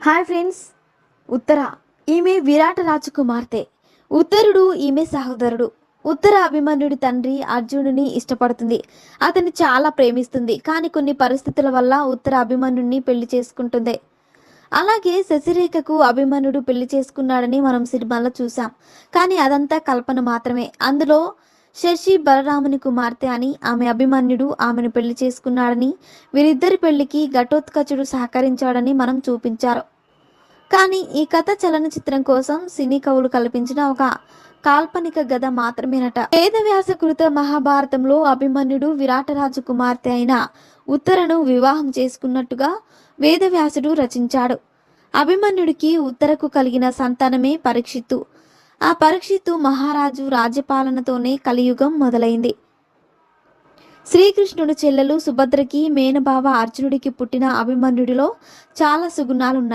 Hi friends. ఉత్తర ఈమె విరాట రాజు కుమార్తె. ఉత్తరుడు ఈమె సహోదరుడు. ఉత్తర అభిమన్యుడి తండ్రి అర్జునుడిని ఇష్టపడుతుంది. అతన్ని చాలా ప్రేమిస్తుంది. కానీ కొన్ని పరిస్థితుల వల్ల ఉత్తర అభిమన్యుడిని పెళ్లి చేసుకుంటుంది. అలాగే శశిరేఖకు అభిమన్యుడు పెళ్లి చేసుకున్నాడని మనం సినిమాలో చూసాం. కానీ అదంతా కల్పన మాత్రమే. అందులో శశి బలరాముని కుమార్తె అని, ఆమె అభిమన్యుడు ఆమెను పెళ్లి చేసుకున్నాడని, వీరిద్దరి పెళ్లికి ఘటోత్కచుడు సహకరించాడని మనం చూపించారు. కానీ ఈ కథ చలనచిత్రం కోసం సినీ కవులు కల్పించిన ఒక కాల్పనిక గద మాత్రమేనట. వేదవ్యాస కృత మహాభారతంలో అభిమన్యుడు విరాటరాజు కుమార్తె అయిన ఉత్తరను వివాహం చేసుకున్నట్టుగా వేదవ్యాసుడు రచించాడు. అభిమన్యుడికి ఉత్తరకు కలిగిన సంతానమే పరీక్షిత్తు. ఆ పరీక్షిత్తు మహారాజు రాజ్యపాలనతోనే కలియుగం మొదలైంది. శ్రీకృష్ణుడు చెల్లెలు సుభద్రకి మేనబావ అర్జునుడికి పుట్టిన అభిమన్యుడిలో చాలా సుగుణాలున్నాయి.